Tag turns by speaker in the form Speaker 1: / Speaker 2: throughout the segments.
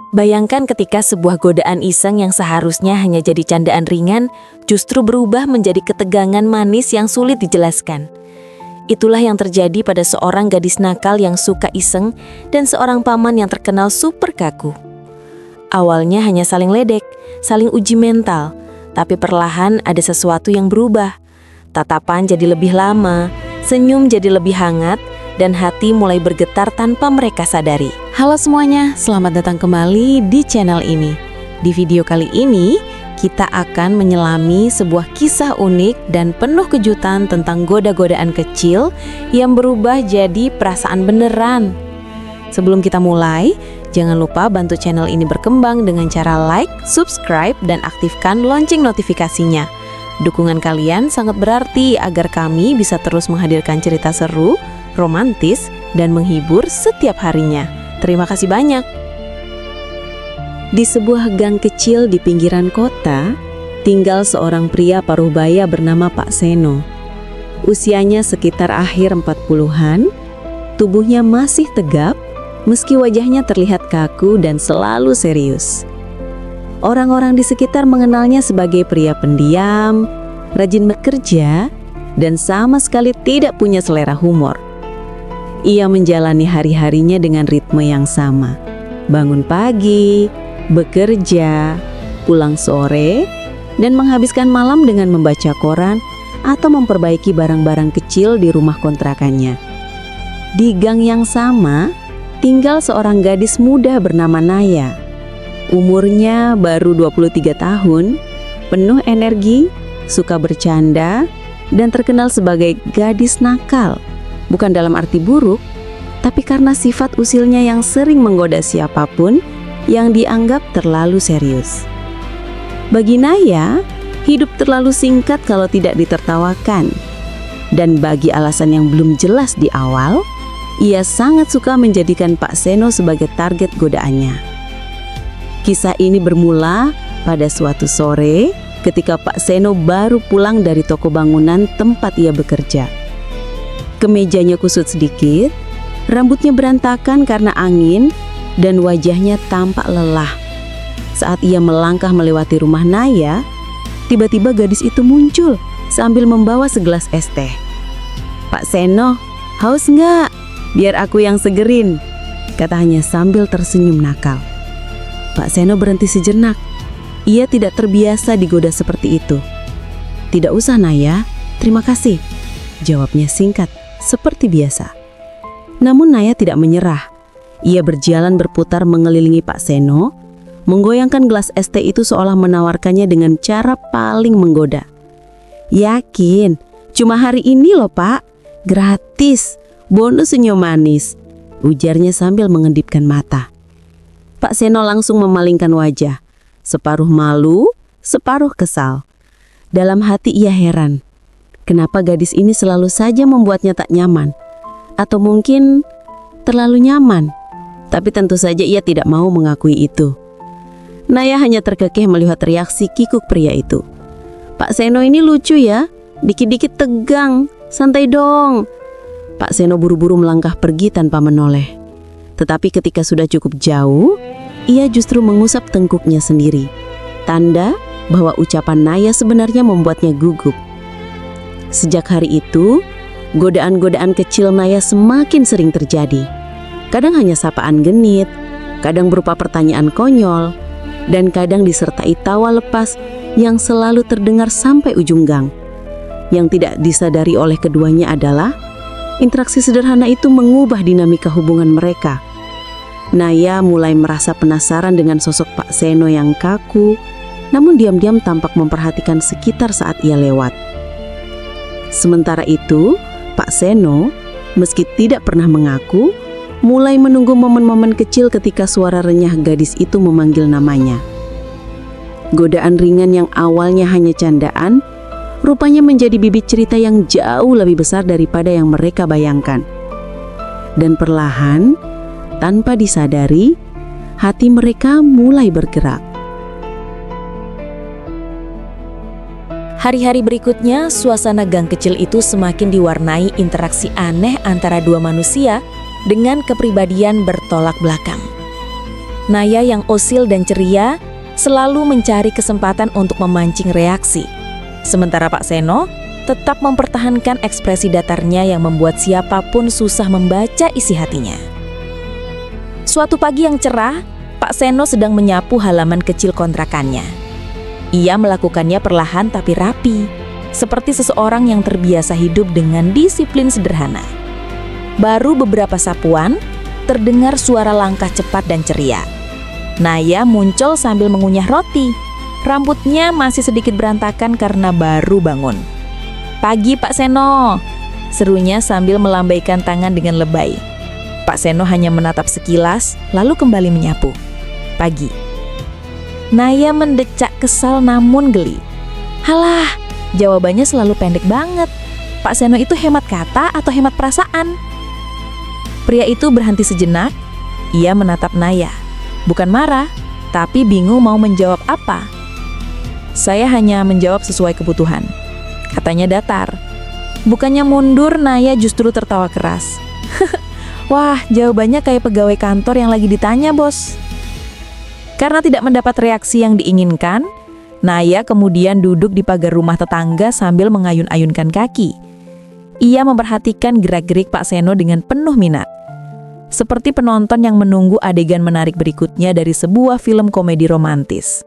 Speaker 1: Bayangkan ketika sebuah godaan iseng yang seharusnya hanya jadi candaan ringan, justru berubah menjadi ketegangan manis yang sulit dijelaskan. Itulah yang terjadi pada seorang gadis nakal yang suka iseng dan seorang paman yang terkenal super kaku. Awalnya hanya saling ledek, saling uji mental, tapi perlahan ada sesuatu yang berubah. Tatapan jadi lebih lama, senyum jadi lebih hangat, dan hati mulai bergetar tanpa mereka sadari. Halo semuanya, selamat datang kembali di channel ini. Di video kali ini, kita akan menyelami sebuah kisah unik dan penuh kejutan tentang goda-godaan kecil yang berubah jadi perasaan beneran. Sebelum kita mulai, jangan lupa bantu channel ini berkembang dengan cara like, subscribe, dan aktifkan lonceng notifikasinya. Dukungan kalian sangat berarti agar kami bisa terus menghadirkan cerita seru, romantis, dan menghibur setiap harinya. Terima kasih banyak. Di sebuah gang kecil di pinggiran kota, tinggal seorang pria paruhbaya bernama Pak Seno. Usianya sekitar akhir 40-an, tubuhnya masih tegap, meski wajahnya terlihat kaku dan selalu serius. Orang-orang di sekitar mengenalnya sebagai pria pendiam, rajin bekerja, dan sama sekali tidak punya selera humor. Ia menjalani hari-harinya dengan ritme yang sama. Bangun pagi, bekerja, pulang sore, dan menghabiskan malam dengan membaca koran atau memperbaiki barang-barang kecil di rumah kontrakannya. Di gang yang sama, tinggal seorang gadis muda bernama Naya. Umurnya baru 23 tahun, penuh energi, suka bercanda, dan terkenal sebagai gadis nakal. Bukan dalam arti buruk, tapi karena sifat usilnya yang sering menggoda siapapun yang dianggap terlalu serius. Bagi Naya, hidup terlalu singkat kalau tidak ditertawakan. Dan bagi alasan yang belum jelas di awal, ia sangat suka menjadikan Pak Seno sebagai target godaannya. Kisah ini bermula pada suatu sore ketika Pak Seno baru pulang dari toko bangunan tempat ia bekerja. Kemejanya kusut sedikit, rambutnya berantakan karena angin, dan wajahnya tampak lelah. Saat ia melangkah melewati rumah Naya, tiba-tiba gadis itu muncul sambil membawa segelas es teh. "Pak Seno, haus nggak? Biar aku yang segerin," katanya sambil tersenyum nakal. Pak Seno berhenti sejenak. Ia tidak terbiasa digoda seperti itu. "Tidak usah Naya, terima kasih," jawabnya singkat, seperti biasa. Namun Naya tidak menyerah. Ia berjalan berputar mengelilingi Pak Seno, menggoyangkan gelas es teh itu seolah menawarkannya dengan cara paling menggoda. "Yakin, cuma hari ini loh Pak, gratis, bonus senyum manis," ujarnya sambil mengedipkan mata. Pak Seno langsung memalingkan wajah, separuh malu, separuh kesal. Dalam hati ia heran, kenapa gadis ini selalu saja membuatnya tak nyaman? Atau mungkin terlalu nyaman, tapi tentu saja ia tidak mau mengakui itu. Naya hanya terkekeh melihat reaksi kikuk pria itu. "Pak Seno ini lucu ya, dikit-dikit tegang, santai dong." Pak Seno buru-buru melangkah pergi tanpa menoleh. Tetapi ketika sudah cukup jauh, ia justru mengusap tengkuknya sendiri. Tanda bahwa ucapan Naya sebenarnya membuatnya gugup. Sejak hari itu, godaan-godaan kecil Naya semakin sering terjadi. Kadang hanya sapaan genit, kadang berupa pertanyaan konyol, dan kadang disertai tawa lepas yang selalu terdengar sampai ujung gang. Yang tidak disadari oleh keduanya adalah interaksi sederhana itu mengubah dinamika hubungan mereka. Naya mulai merasa penasaran dengan sosok Pak Seno yang kaku, namun diam-diam tampak memperhatikan sekitar saat ia lewat. Sementara itu, Pak Seno, meski tidak pernah mengaku, mulai menunggu momen-momen kecil ketika suara renyah gadis itu memanggil namanya. Godaan ringan yang awalnya hanya candaan, rupanya menjadi bibit cerita yang jauh lebih besar daripada yang mereka bayangkan. Dan perlahan, tanpa disadari, hati mereka mulai bergerak. Hari-hari berikutnya, suasana gang kecil itu semakin diwarnai interaksi aneh antara dua manusia dengan kepribadian bertolak belakang. Naya yang osil dan ceria selalu mencari kesempatan untuk memancing reaksi. Sementara Pak Seno tetap mempertahankan ekspresi datarnya yang membuat siapapun susah membaca isi hatinya. Suatu pagi yang cerah, Pak Seno sedang menyapu halaman kecil kontrakannya. Ia melakukannya perlahan tapi rapi, seperti seseorang yang terbiasa hidup dengan disiplin sederhana. Baru beberapa sapuan, terdengar suara langkah cepat dan ceria. Naya muncul sambil mengunyah roti. Rambutnya masih sedikit berantakan karena baru bangun. "Pagi Pak Seno," serunya sambil melambaikan tangan dengan lebay. Pak Seno hanya menatap sekilas, lalu kembali menyapu. "Pagi." Naya mendecak kesal namun geli. "Halah, jawabannya selalu pendek banget. Pak Seno itu hemat kata atau hemat perasaan?" Pria itu berhenti sejenak. Ia menatap Naya. Bukan marah, tapi bingung mau menjawab apa. "Saya hanya menjawab sesuai kebutuhan," katanya datar. Bukannya mundur, Naya justru tertawa keras. "Wah, jawabannya kayak pegawai kantor yang lagi ditanya, bos." Karena tidak mendapat reaksi yang diinginkan, Naya kemudian duduk di pagar rumah tetangga sambil mengayun-ayunkan kaki. Ia memperhatikan gerak-gerik Pak Seno dengan penuh minat. Seperti penonton yang menunggu adegan menarik berikutnya dari sebuah film komedi romantis.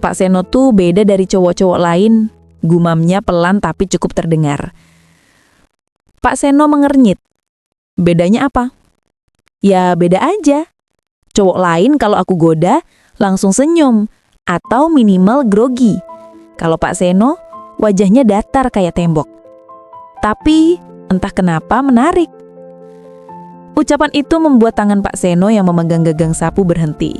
Speaker 1: "Pak Seno tuh beda dari cowok-cowok lain," gumamnya pelan tapi cukup terdengar. Pak Seno mengernyit. "Bedanya apa?" "Ya beda aja. Cowok lain kalau aku goda langsung senyum atau minimal grogi. Kalau Pak Seno wajahnya datar kayak tembok. Tapi entah kenapa menarik." Ucapan itu membuat tangan Pak Seno yang memegang gagang sapu berhenti.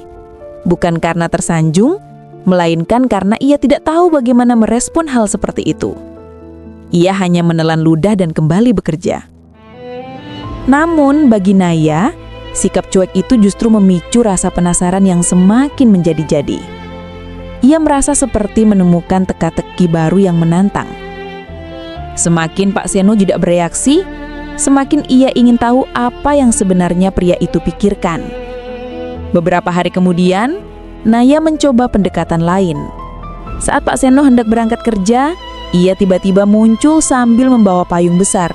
Speaker 1: Bukan karena tersanjung, melainkan karena ia tidak tahu bagaimana merespon hal seperti itu. Ia hanya menelan ludah dan kembali bekerja. Namun bagi Naya, sikap cuek itu justru memicu rasa penasaran yang semakin menjadi-jadi. Ia merasa seperti menemukan teka-teki baru yang menantang. Semakin Pak Seno tidak bereaksi, semakin ia ingin tahu apa yang sebenarnya pria itu pikirkan. Beberapa hari kemudian, Naya mencoba pendekatan lain. Saat Pak Seno hendak berangkat kerja, ia tiba-tiba muncul sambil membawa payung besar.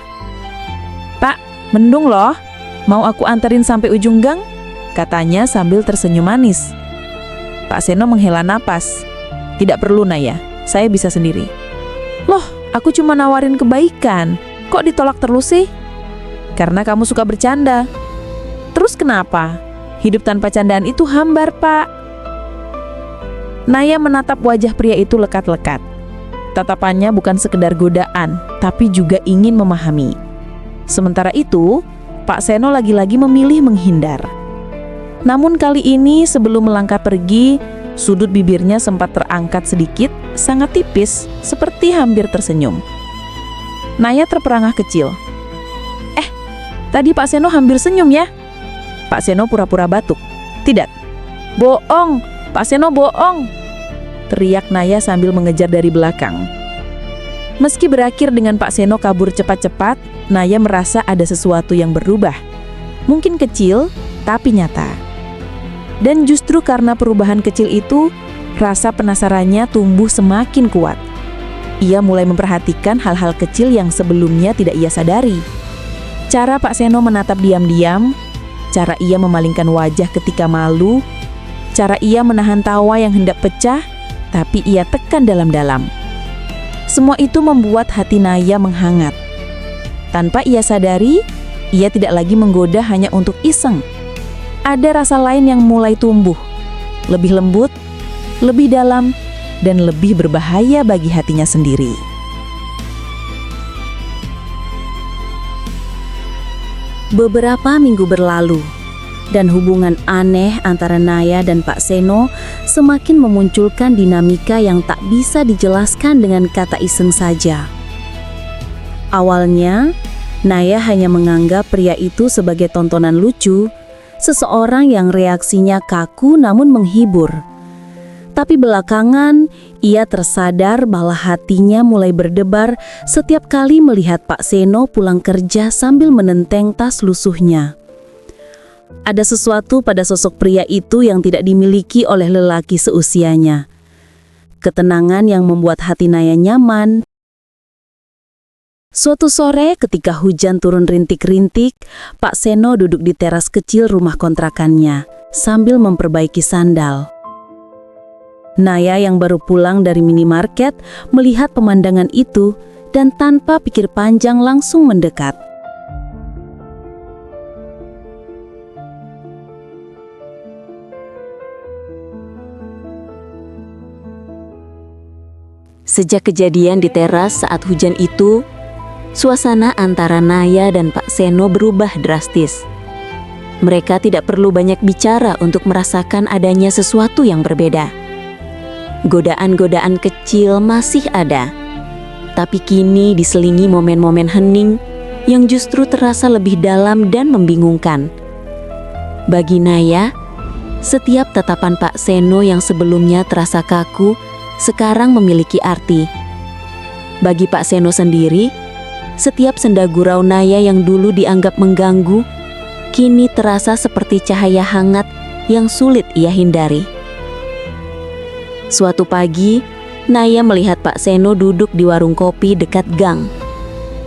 Speaker 1: "Pak, mendung loh. Mau aku anterin sampai ujung gang?" katanya sambil tersenyum manis. Pak Seno menghela napas. "Tidak perlu Naya, saya bisa sendiri." "Loh, aku cuma nawarin kebaikan. Kok ditolak terus sih?" "Karena kamu suka bercanda." "Terus kenapa? Hidup tanpa candaan itu hambar, Pak." Naya menatap wajah pria itu lekat-lekat. Tatapannya bukan sekedar godaan, tapi juga ingin memahami. Sementara itu, Pak Seno lagi-lagi memilih menghindar. Namun kali ini sebelum melangkah pergi, sudut bibirnya sempat terangkat sedikit, sangat tipis, seperti hampir tersenyum. Naya terperangah kecil. "Tadi Pak Seno hampir senyum ya?" Pak Seno pura-pura batuk. "Tidak." "Bohong, Pak Seno bohong!" teriak Naya sambil mengejar dari belakang. Meski berakhir dengan Pak Seno kabur cepat-cepat, Naya merasa ada sesuatu yang berubah. Mungkin kecil, tapi nyata. Dan justru karena perubahan kecil itu, rasa penasarannya tumbuh semakin kuat. Ia mulai memperhatikan hal-hal kecil yang sebelumnya tidak ia sadari. Cara Pak Seno menatap diam-diam, cara ia memalingkan wajah ketika malu, cara ia menahan tawa yang hendak pecah, tapi ia tekan dalam-dalam. Semua itu membuat hati Naya menghangat. Tanpa ia sadari, ia tidak lagi menggoda hanya untuk iseng. Ada rasa lain yang mulai tumbuh, lebih lembut, lebih dalam, dan lebih berbahaya bagi hatinya sendiri. Beberapa minggu berlalu, dan hubungan aneh antara Naya dan Pak Seno semakin memunculkan dinamika yang tak bisa dijelaskan dengan kata iseng saja. Awalnya, Naya hanya menganggap pria itu sebagai tontonan lucu, seseorang yang reaksinya kaku namun menghibur. Tapi belakangan, ia tersadar bahwa hatinya mulai berdebar setiap kali melihat Pak Seno pulang kerja sambil menenteng tas lusuhnya.
Speaker 2: Ada sesuatu pada sosok pria itu yang tidak dimiliki oleh lelaki seusianya. Ketenangan yang membuat hati Naya nyaman. Suatu sore ketika hujan turun rintik-rintik, Pak Seno duduk di teras kecil rumah kontrakannya sambil memperbaiki sandal. Naya yang baru pulang dari minimarket melihat pemandangan itu dan tanpa pikir panjang langsung mendekat.
Speaker 1: Sejak kejadian di teras saat hujan itu, suasana antara Naya dan Pak Seno berubah drastis. Mereka tidak perlu banyak bicara untuk merasakan adanya sesuatu yang berbeda. Godaan-godaan kecil masih ada, tapi kini diselingi momen-momen hening yang justru terasa lebih dalam dan membingungkan. Bagi Naya, setiap tatapan Pak Seno yang sebelumnya terasa kaku, sekarang memiliki arti. Bagi Pak Seno sendiri, setiap senda gurau Naya yang dulu dianggap mengganggu, kini terasa seperti cahaya hangat yang sulit ia hindari. Suatu pagi, Naya melihat Pak Seno duduk di warung kopi dekat gang.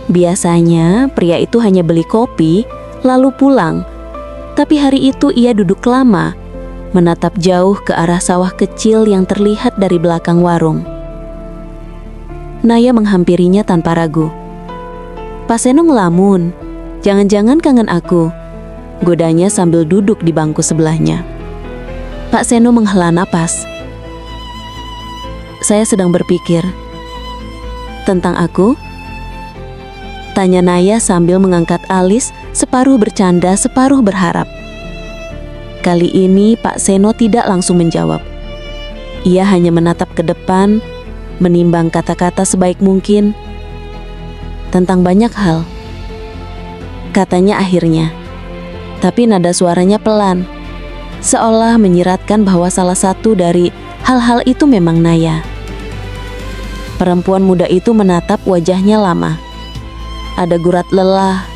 Speaker 1: Biasanya, pria itu hanya beli kopi, lalu pulang. Tapi hari itu ia duduk lama, menatap jauh ke arah sawah kecil yang terlihat dari belakang warung. Naya menghampirinya tanpa ragu. "Pak Seno ngelamun, jangan-jangan kangen aku," godanya sambil duduk di bangku sebelahnya. Pak Seno menghela napas. "Saya sedang berpikir." "Tentang aku?" tanya Naya sambil mengangkat alis, separuh bercanda, separuh berharap. Kali ini Pak Seno tidak langsung menjawab. Ia hanya menatap ke depan, menimbang kata-kata sebaik mungkin. "Tentang banyak hal," katanya akhirnya. Tapi nada suaranya pelan, seolah menyiratkan bahwa salah satu dari hal-hal itu memang Naya. Perempuan muda itu menatap wajahnya lama. Ada gurat lelah,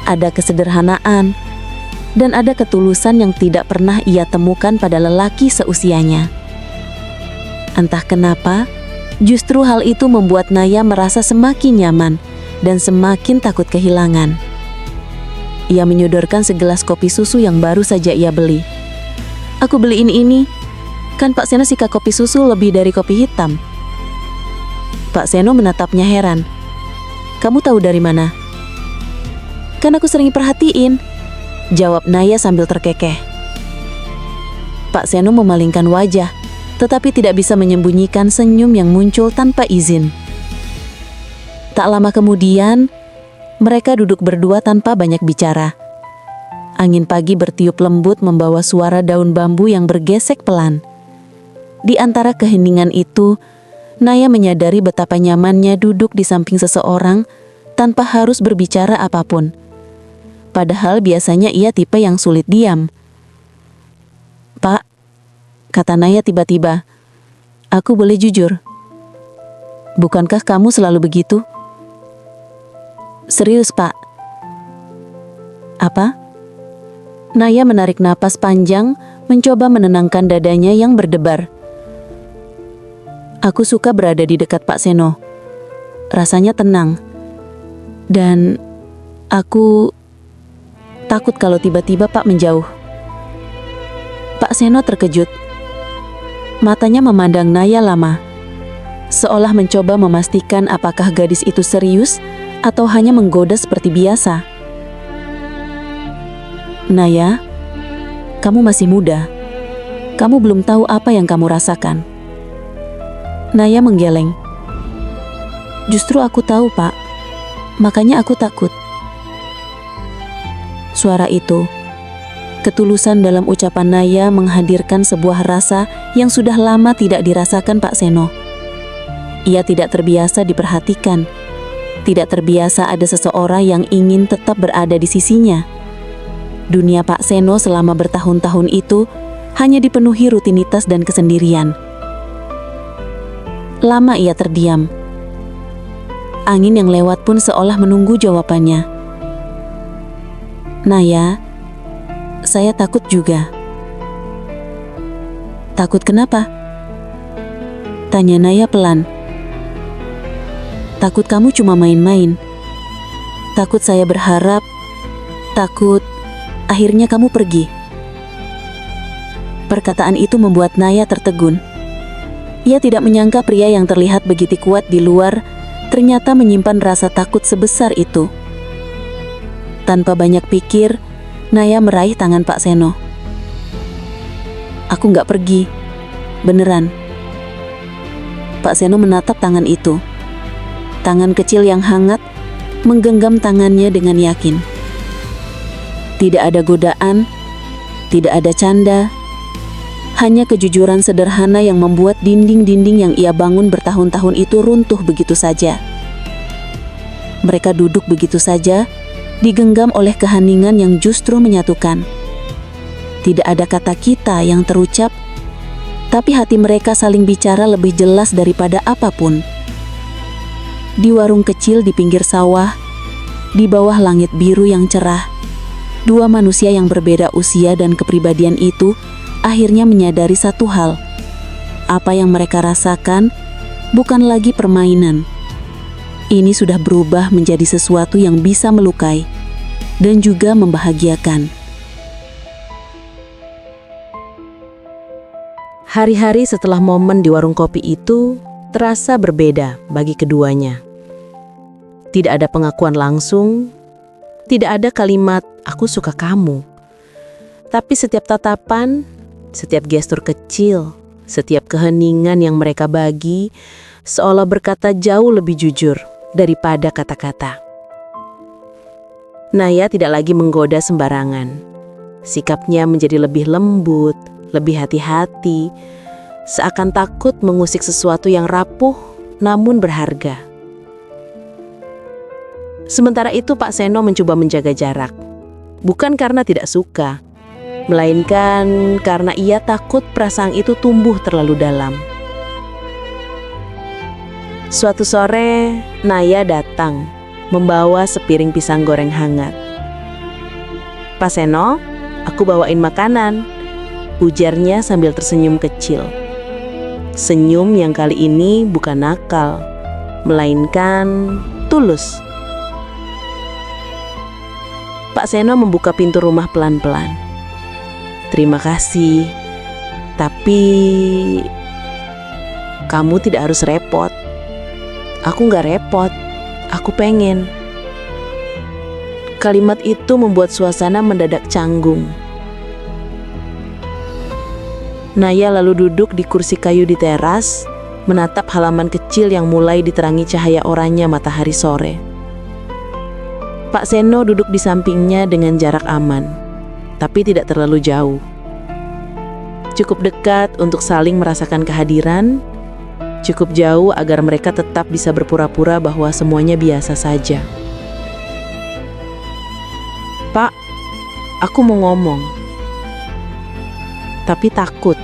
Speaker 1: ada kesederhanaan, dan ada ketulusan yang tidak pernah ia temukan pada lelaki seusianya. Entah kenapa, justru hal itu membuat Naya merasa semakin nyaman dan semakin takut kehilangan. Ia menyodorkan segelas kopi susu yang baru saja ia beli. "Aku beliin ini, kan Pak Seno suka kopi susu lebih dari kopi hitam." Pak Seno menatapnya heran. "Kamu tahu dari mana?" "Kan aku sering perhatiin," jawab Naya sambil terkekeh. Pak Seno memalingkan wajah, tetapi tidak bisa menyembunyikan senyum yang muncul tanpa izin. Tak lama kemudian, mereka duduk berdua tanpa banyak bicara. Angin pagi bertiup lembut membawa suara daun bambu yang bergesek pelan. Di antara keheningan itu, Naya menyadari betapa nyamannya duduk di samping seseorang tanpa harus berbicara apapun. Padahal biasanya ia tipe yang sulit diam. "Pak," kata Naya tiba-tiba, "aku boleh jujur? Bukankah kamu selalu begitu?" "Serius, Pak." "Apa?" Naya menarik napas panjang, mencoba menenangkan dadanya yang berdebar. "Aku suka berada di dekat Pak Seno. Rasanya tenang. Dan aku takut kalau tiba-tiba Pak menjauh." Pak Seno terkejut. Matanya memandang Naya lama, seolah mencoba memastikan apakah gadis itu serius atau hanya menggoda seperti biasa. "Naya, kamu masih muda. Kamu belum tahu apa yang kamu rasakan." Naya menggeleng. "Justru aku tahu, Pak. Makanya aku takut." Suara itu, ketulusan dalam ucapan Naya menghadirkan sebuah rasa yang sudah lama tidak dirasakan Pak Seno. Ia tidak terbiasa diperhatikan, tidak terbiasa ada seseorang yang ingin tetap berada di sisinya. Dunia Pak Seno selama bertahun-tahun itu hanya dipenuhi rutinitas dan kesendirian. Lama ia terdiam. Angin yang lewat pun seolah menunggu jawabannya. "Naya,
Speaker 2: saya takut juga. Takut kenapa? Tanya Naya pelan. Takut kamu cuma main-main. Takut saya berharap. Takut akhirnya kamu pergi. Perkataan itu membuat Naya tertegun. Ia tidak menyangka pria yang terlihat begitu kuat di luar ternyata menyimpan rasa takut sebesar itu. Tanpa banyak pikir, Naya meraih tangan Pak Seno. Aku nggak pergi, beneran. Pak Seno menatap tangan itu. Tangan kecil yang hangat menggenggam tangannya dengan yakin. Tidak ada godaan, tidak ada canda, hanya kejujuran sederhana yang membuat dinding-dinding yang ia bangun bertahun-tahun itu runtuh begitu saja. Mereka duduk begitu saja, digenggam oleh keheningan yang justru menyatukan. Tidak ada kata kita yang terucap, tapi hati mereka saling bicara lebih jelas daripada apapun. Di warung kecil di pinggir sawah, di bawah langit biru yang cerah, dua manusia yang berbeda usia dan kepribadian itu akhirnya menyadari satu hal. Apa yang mereka rasakan bukan lagi permainan. Ini sudah berubah menjadi sesuatu yang bisa melukai dan juga membahagiakan.
Speaker 1: Hari-hari setelah momen di warung kopi itu terasa berbeda bagi keduanya. Tidak ada pengakuan langsung, tidak ada kalimat "aku suka kamu". Tapi setiap tatapan, setiap gestur kecil, setiap keheningan yang mereka bagi seolah berkata jauh lebih jujur daripada kata-kata. Naya tidak lagi menggoda sembarangan. Sikapnya menjadi lebih lembut, lebih hati-hati, seakan takut mengusik sesuatu yang rapuh namun berharga. Sementara itu Pak Seno mencoba menjaga jarak. Bukan karena tidak suka, melainkan karena ia takut perasaan itu tumbuh terlalu dalam. Suatu sore, Naya datang, membawa sepiring pisang goreng hangat. "Pak Seno, aku bawain makanan," ujarnya sambil tersenyum kecil. Senyum yang kali ini bukan nakal, melainkan tulus. Pak Seno membuka pintu rumah pelan-pelan. "Terima kasih, tapi kamu tidak harus repot." "Aku nggak repot, aku pengen." Kalimat itu membuat suasana mendadak canggung. Naya lalu duduk di kursi kayu di teras, menatap halaman kecil yang mulai diterangi cahaya oranye matahari sore. Pak Seno duduk di sampingnya dengan jarak aman, tapi tidak terlalu jauh. Cukup dekat untuk saling merasakan kehadiran, cukup jauh agar mereka tetap bisa berpura-pura bahwa semuanya biasa saja. "Pak, aku mau ngomong, tapi takut."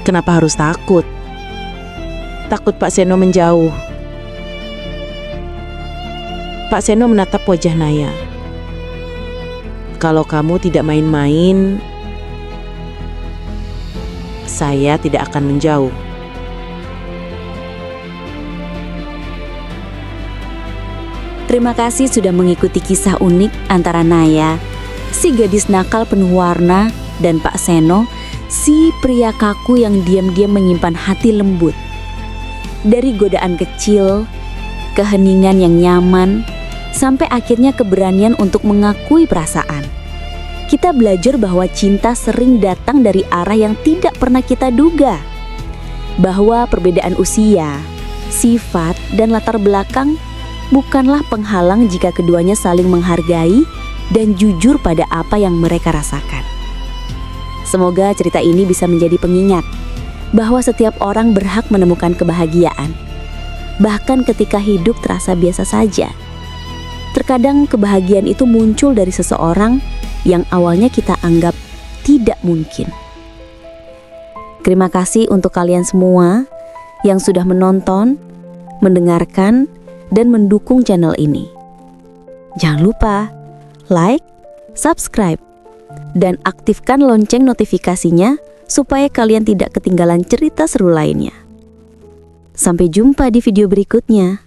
Speaker 1: "Kenapa harus takut?" "Takut Pak Seno menjauh." Pak Seno menatap wajah Naya. "Kalau kamu tidak main-main, saya tidak akan menjauh."
Speaker 3: Terima kasih sudah mengikuti kisah unik antara Naya, si gadis nakal penuh warna, dan Pak Seno, si pria kaku yang diam-diam menyimpan hati lembut. Dari godaan kecil, keheningan yang nyaman, sampai akhirnya keberanian untuk mengakui perasaan. Kita belajar bahwa cinta sering datang dari arah yang tidak pernah kita duga. Bahwa perbedaan usia, sifat, dan latar belakang bukanlah penghalang jika keduanya saling menghargai dan jujur pada apa yang mereka rasakan. Semoga cerita ini bisa menjadi pengingat bahwa setiap orang berhak menemukan kebahagiaan, bahkan ketika hidup terasa biasa saja. Terkadang kebahagiaan itu muncul dari seseorang yang awalnya kita anggap tidak mungkin. Terima kasih untuk kalian semua yang sudah menonton, mendengarkan, dan mendukung channel ini. Jangan lupa like, subscribe, dan aktifkan lonceng notifikasinya supaya kalian tidak ketinggalan cerita seru lainnya. Sampai jumpa di video berikutnya.